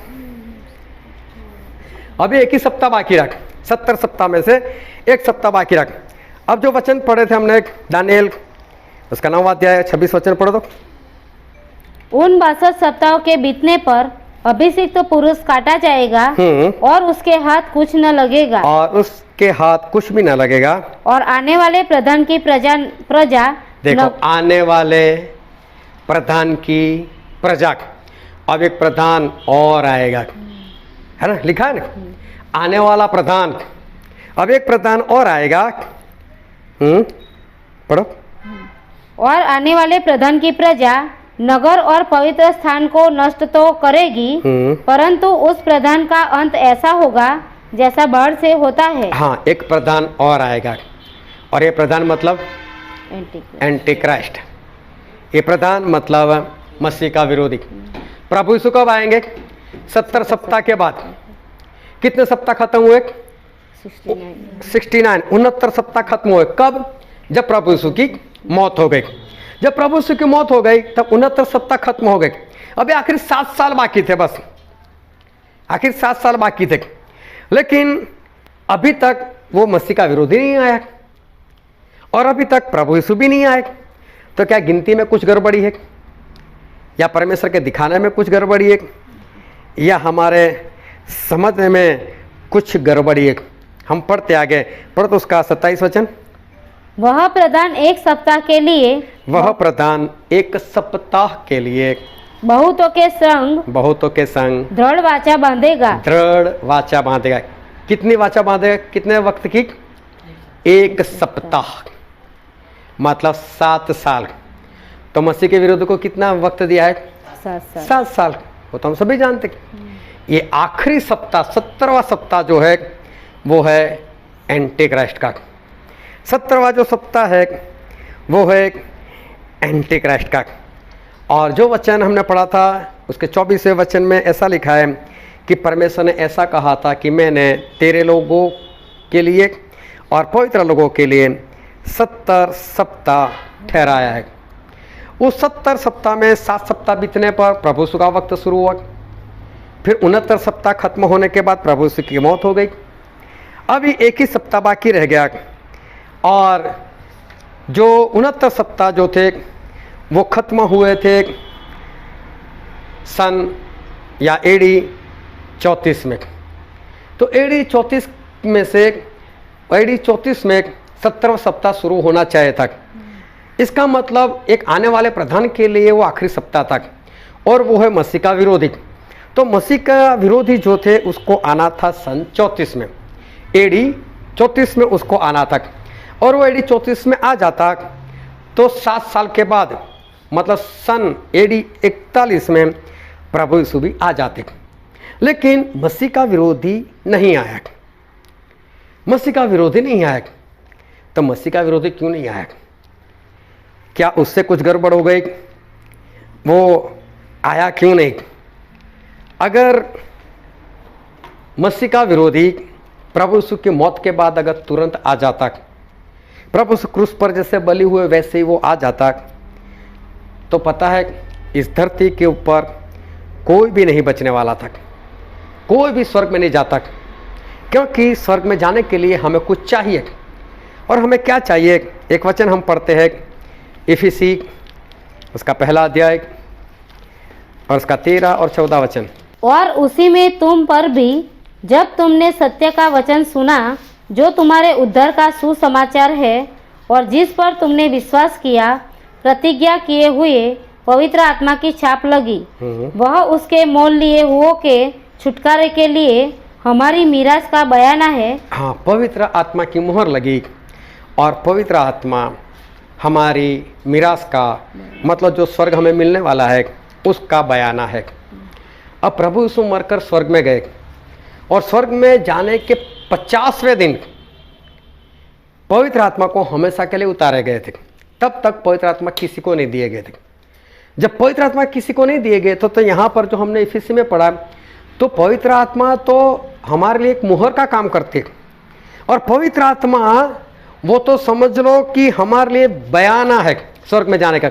अभी एक ही सप्ताह बाकी रख। 70 सप्ताह में से एक सप्ताह बाकी रख। अब जो वचन पढ़े थे हमने दानियल, उसका 9वां अध्याय 26 वचन पढ़ो तो। उन 62 सप्ताहों के बीतने पर अभिषिक्त पुरुष काटा जाएगा और उसके हाथ कुछ न लगेगा। और उसके हाथ कुछ भी न लगेगा। और आने वाले प्रधान की प्रजा देखो, आने वाले प्रधान की प्रजा। अब एक प्रधान और आएगा, है ना? लिखा है ना, आने वाला प्रधान। अब एक प्रधान और आएगा। पढ़ो। और आने वाले प्रधान की प्रजा नगर और पवित्र स्थान को नष्ट तो करेगी, परंतु उस प्रधान का अंत ऐसा होगा जैसा बाढ़ से होता है। हाँ, एक प्रधान और आएगा। और ये प्रधान मतलब एंटीक्राइस्ट। ये प्रधान मतलब मसीह का विरोधी। प्रभु यीशु कब आएंगे? 70 सप्ताह के बाद। कितने सप्ताह खत्म हुए? 69। 69 सप्ताह खत्म हुए। कब? जब प्रभु यीशु की मौत हो गई। जब प्रभु यीशु की मौत हो गई तब 69 सप्ताह खत्म हो गए। अभी आखिर 7 साल बाकी थे, बस आखिर 7 साल बाकी थे। लेकिन अभी तक वो मसीह का विरोधी नहीं आया और अभी तक प्रभु यीशु भी नहीं आए। तो क्या गिनती में कुछ गड़बड़ी है, या परमेश्वर के दिखाने में कुछ गड़बड़ी है, या हमारे समझने में कुछ गड़बड़ी है? हम पढ़ते आगे। पढ़ो तो उसका 27 वचन। वह प्रधान एक सप्ताह के लिए, वह प्रधान एक सप्ताह के लिए बहुतों के संग दृढ़ वाचा बांधेगा। दृढ़ वाचा बांधेगा। कितनी वाचा बांधेगा? कितने वक्त की? एक सप्ताह, मतलब 7 साल। तो मसीह के विरोध को कितना वक्त दिया है? 7 साल। वो तो हम सभी जानते हैं। ये आखिरी सप्ताह, 70वां सप्ताह जो है वो है एंटीक्राइस्ट का। 70वां जो सप्ताह है वो है एंटीक्राइस्ट का। और जो वचन हमने पढ़ा था उसके 24वें वचन में ऐसा लिखा है कि परमेश्वर ने ऐसा कहा था कि मैंने तेरे लोगों के लिए और पवित्र लोगों के लिए 70 सप्ताह ठहराया है। उस 70 सप्ताह में 7 सप्ताह बीतने पर प्रभु यीशु का वक्त शुरू हुआ। फिर 69 सप्ताह खत्म होने के बाद प्रभु यीशु की मौत हो गई। अभी एक ही सप्ताह बाकी रह गया और जो 69 सप्ताह जो थे वो खत्म हुए थे सन या एडी 34 में। तो एडी 34 में से एडी 34 में 70वां सप्ताह शुरू होना चाहिए था। इसका मतलब एक आने वाले प्रधान के लिए वो आखिरी सप्ताह था और वो है मसीह का विरोधी। तो मसीह का विरोधी जो थे उसको आना था सन 34 में, एडी 34 में उसको आना था। और वो एडी 34 में आ जाता तो 7 साल के बाद मतलब सन एडी 41 में प्रभु यीशु भी आ जाते। लेकिन मसीह का विरोधी नहीं आया। मसीह का विरोधी नहीं आया। तो मसीह का विरोधी क्यों नहीं आया? क्या उससे कुछ गड़बड़ हो गई? वो आया क्यों नहीं? अगर मसीह का विरोधी प्रभु यीशु की मौत के बाद अगर तुरंत आ जाता, प्रभु यीशु क्रूस पर जैसे बलि हुए वैसे ही वो आ जाता, तो पता है इस धरती के ऊपर कोई भी नहीं बचने वाला था, कोई भी स्वर्ग में नहीं जाता। क्योंकि स्वर्ग में जाने के लिए हमें कुछ चाहिए। और हमें क्या चाहिए? एक वचन हम पढ़ते हैं इफिसी उसका पहला अध्याय और उसका 13 और 14 वचन। और उसी में तुम पर भी, जब तुमने सत्य का वचन सुना जो तुम्हारे उद्धार का सुसमाचार है और जिस पर तुमने विश्वास किया, प्रतिज्ञा किए हुए पवित्र आत्मा की छाप लगी। वह उसके मोल लिए हुओं के छुटकारे के लिए हमारी मीरास का बयाना है। हाँ, पवित्र आत्मा की मुहर लगी और पवित्र आत्मा हमारी मीरास का मतलब जो स्वर्ग हमें मिलने वाला है उसका बयाना है। अब प्रभु यीशु मरकर स्वर्ग में गए और स्वर्ग में जाने के 50वें दिन पवित्र आत्मा को हमेशा के लिए उतारे गए थे। तब तक पवित्र आत्मा किसी को नहीं दिए गए थे। जब पवित्र आत्मा किसी को नहीं दिए गए तो यहाँ पर जो हमने इफिसी में पढ़ा, तो पवित्र आत्मा तो हमारे लिए एक मुहर का काम करती है। और पवित्र आत्मा वो तो समझ लो कि हमारे लिए बयाना है स्वर्ग में जाने का।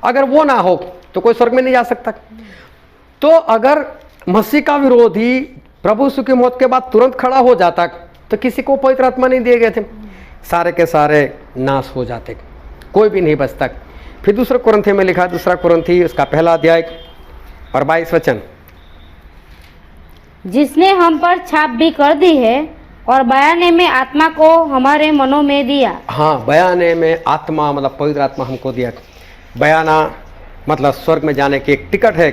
अगर वो ना हो तो कोई स्वर्ग में नहीं जा सकता। तो अगर मसीह का विरोधी प्रभु यीशु की मौत के बाद तुरंत खड़ा हो जाता तो किसी को पवित्र आत्मा नहीं दिए गए थे, सारे के सारे नाश हो जाते, कोई भी नहीं बचता। फिर दूसरा कुरिन्थी में लिखा, दूसरा कुरिन्थी उसका पहला अध्याय और 22 वचन। जिसने हम पर छाप भी कर दी है और बयाने में आत्मा को हमारे मनों में दिया। हाँ, बयाने में आत्मा मतलब पवित्र आत्मा हमको दिया। बयाना मतलब स्वर्ग में जाने की एक टिकट है,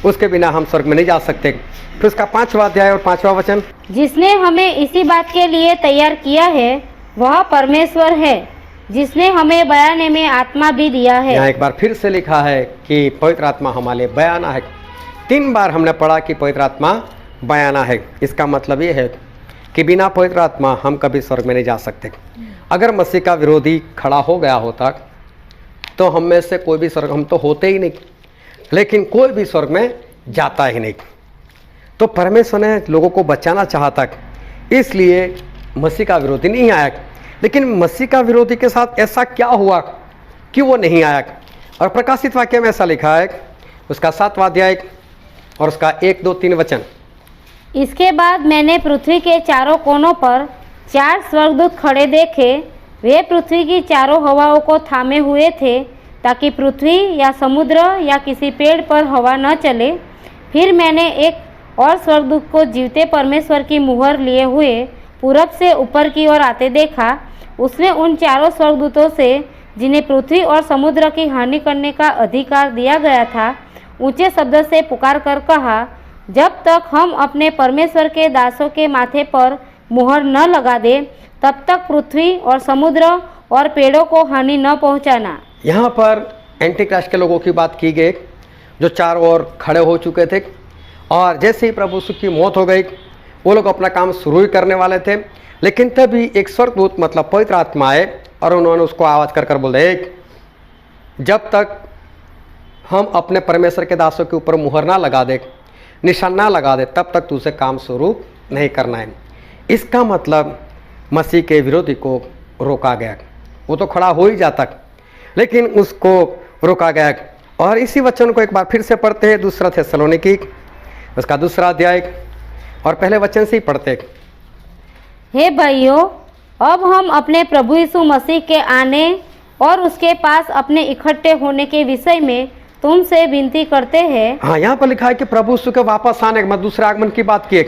उसके बिना हम स्वर्ग में नहीं जा सकते। फिर उसका 5वां अध्याय और 5वां वचन। जिसने हमें इसी बात के लिए तैयार किया है वह परमेश्वर है, जिसने हमें बयाने में आत्मा भी दिया है। यहाँ एक बार फिर से लिखा है कि पवित्र आत्मा हमारे लिए बयाना है। 3 बार हमने पढ़ा कि पवित्र आत्मा बयाना है। इसका मतलब ये है कि बिना पवित्र आत्मा हम कभी स्वर्ग में नहीं जा सकते। अगर मसीह का विरोधी खड़ा हो गया होता तो हम में से कोई भी स्वर्ग, हम तो होते ही नहीं, लेकिन कोई भी स्वर्ग में जाता ही नहीं। तो परमेश्वर ने लोगों को बचाना चाहता, इसलिए मसीह का विरोधी नहीं आया। लेकिन मसीह का विरोधी के साथ ऐसा क्या हुआ कि वो नहीं आया? और प्रकाशित वाक्य में ऐसा लिखा है, उसका 7वां अध्याय और उसका 1, 2, 3 वचन। इसके बाद मैंने पृथ्वी के चारों कोनों पर 4 स्वर्गदूत खड़े देखे। वे पृथ्वी की चारों हवाओं को थामे हुए थे ताकि पृथ्वी या समुद्र या किसी पेड़ पर हवा न चले। फिर मैंने एक और स्वर्गदूत को जीवते परमेश्वर की मुहर लिए हुए पूरब से ऊपर की ओर आते देखा। उसने उन चारों स्वर्गदूतों से, जिन्हें पृथ्वी और समुद्र की हानि करने का अधिकार दिया गया था, ऊंचे शब्द से पुकार कर कहा, जब तक हम अपने परमेश्वर के दासों के माथे पर मुहर न लगा दे, तब तक पृथ्वी और समुद्र और पेड़ों को हानि न पहुंचाना। यहाँ पर एंटीक्राइस्ट के लोगों की बात की गई जो चारों ओर खड़े हो चुके थे, और जैसे ही प्रभु यीशु की मौत हो गई वो लोग अपना काम शुरू ही करने वाले थे। लेकिन तभी एक स्वर्गदूत मतलब पवित्र आत्मा आए और उन्होंने उसको आवाज़ कर कर बोले, जब तक हम अपने परमेश्वर के दासों के ऊपर मुहर ना लगा दे, निशान ना लगा दे, तब तक तुझसे काम शुरू नहीं करना है। इसका मतलब मसीह के विरोधी को रोका गया। वो तो खड़ा हो ही जाता, लेकिन उसको रोका गया। और इसी वचन को एक बार फिर से पढ़ते हैं, दूसरा थेसलोनिकी उसका 2 अध्याय और पहले वचन से ही पढ़ते हैं। हे भाइयों, अब हम अपने प्रभु यीशु मसीह के आने और उसके पास अपने इकट्ठे होने के विषय में तुमसे विनती करते हैं। हाँ, यहाँ पर लिखा है कि प्रभु यीशु के वापस आने के, दूसरे आगमन की बात की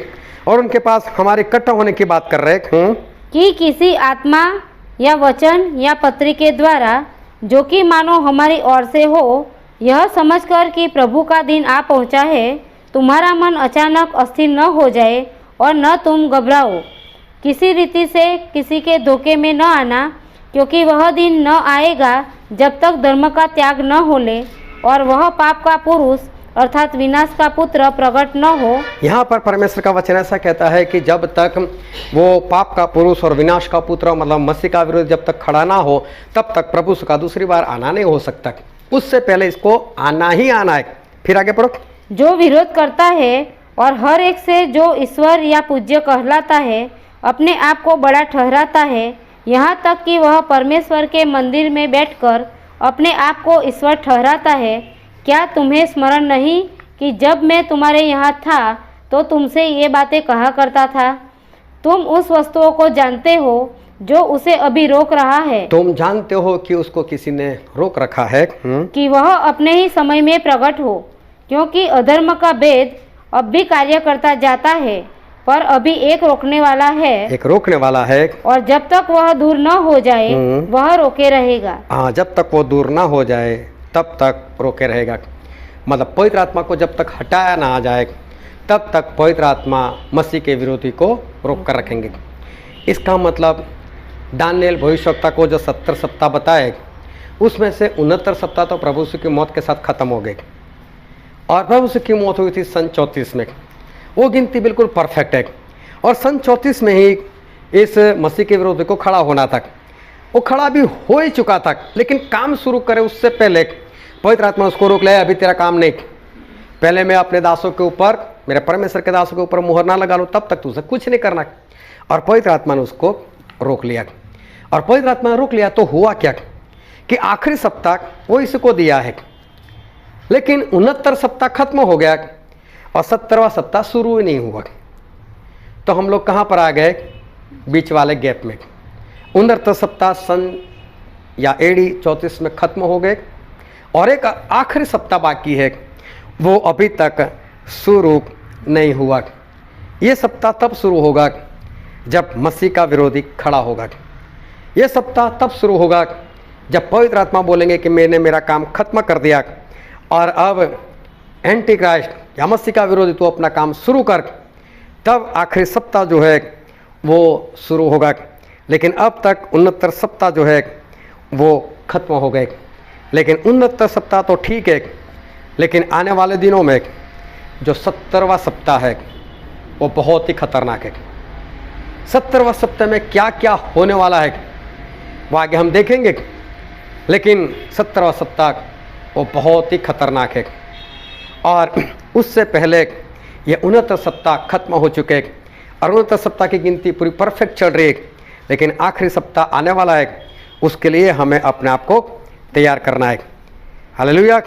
और उनके पास हमारे इकट्ठा होने की बात कर रहे हैं कि किसी आत्मा या वचन या पत्री के द्वारा, जो कि मानो हमारी ओर से हो, यह समझकर कि प्रभु का दिन आ पहुँचा है, तुम्हारा मन अचानक अस्थिर न हो जाए और न तुम घबराओ। किसी रीति से किसी के धोखे में न आना, क्योंकि वह दिन न आएगा जब तक धर्म का त्याग न हो ले और वह पाप का पुरुष अर्थात विनाश का पुत्र प्रकट न हो। यहाँ पर परमेश्वर का वचन ऐसा कहता है कि जब तक वो पाप का पुरुष और विनाश का पुत्र मतलब मसीह का विरोध जब तक खड़ा ना हो, तब तक प्रभु का दूसरी बार आना नहीं हो सकता। उससे पहले इसको आना ही आना है। फिर आगे पढ़ो। जो विरोध करता है और हर एक से जो ईश्वर या पूज्य कहलाता है अपने आप को बड़ा ठहराता है, यहाँ तक कि वह परमेश्वर के मंदिर में बैठकर अपने आप को ईश्वर ठहराता है। क्या तुम्हें स्मरण नहीं कि जब मैं तुम्हारे यहाँ था तो तुमसे ये बातें कहा करता था? तुम उस वस्तुओं को जानते हो जो उसे अभी रोक रहा है। तुम जानते हो कि उसको किसी ने रोक रखा है कि वह अपने ही समय में प्रकट हो, क्योंकि अधर्म का भेद अब भी कार्य करता जाता है, पर अभी एक रोकने वाला है। एक रोकने वाला है, और जब तक वह दूर न हो जाए वह रोके रहेगा। हाँ, जब तक वो दूर ना हो जाए तब तक रोके रहेगा। मतलब पवित्र आत्मा को जब तक हटाया ना आ जाए तब तक पवित्र आत्मा मसीह के विरोधी को रोक कर रखेंगे। इसका मतलब दानिएल भविष्यवक्ता को जो 70 सप्ताह बताए उसमें से 69 सप्ताह तो प्रभु यीशु की मौत के साथ खत्म हो गए और प्रभु यीशु की मौत हुई थी सन 34 में। वो गिनती बिल्कुल परफेक्ट है और सन 34 में ही इस मसीह के विरोधी को खड़ा होना था। वो खड़ा भी हो ही चुका था, लेकिन काम शुरू करे उससे पहले पवित्र आत्मा उसको रोक ले, अभी तेरा काम नहीं, पहले मैं अपने दासों के ऊपर, मेरे परमेश्वर के दासों के ऊपर मुहर ना लगा लूँ, तब तक तुझे कुछ नहीं करना। और पवित्र आत्मा ने उसको रोक लिया। और पवित्र आत्मा ने रोक लिया तो हुआ क्या कि आखिरी सप्ताह वो इसको दिया है, लेकिन 69 सप्ताह खत्म हो गया और 70वां सप्ताह शुरू ही नहीं हुआ। तो हम लोग कहाँ पर आ गए? बीच वाले गैप में। 69 सप्ताह सन या एडी 34 में खत्म हो गए और एक आखिरी सप्ताह बाकी है, वो अभी तक शुरू नहीं हुआ। ये सप्ताह तब शुरू होगा जब मसीह का विरोधी खड़ा होगा। ये सप्ताह तब शुरू होगा जब पवित्र आत्मा बोलेंगे कि मैंने मेरा काम खत्म कर दिया और अब एंटी क्राइस्ट या मसीह का विरोधी तो अपना काम शुरू कर। तब आखिरी सप्ताह जो है वो शुरू होगा। लेकिन अब तक 69 सप्ताह जो है वो खत्म हो गए। लेकिन 69 सप्ताह तो ठीक है, लेकिन आने वाले दिनों में जो 70वां सप्ताह है वो बहुत ही खतरनाक है। 70वां सप्ताह में क्या क्या होने वाला है वो आगे हम देखेंगे, लेकिन 70वां सप्ताह वो बहुत ही खतरनाक है। और उससे पहले ये 69 सप्ताह खत्म हो चुके और 69 सप्ताह की गिनती पूरी परफेक्ट चल रही है, लेकिन आखिरी सप्ताह आने वाला है, उसके लिए हमें अपने आप को तैयार करना है। हालेलुया।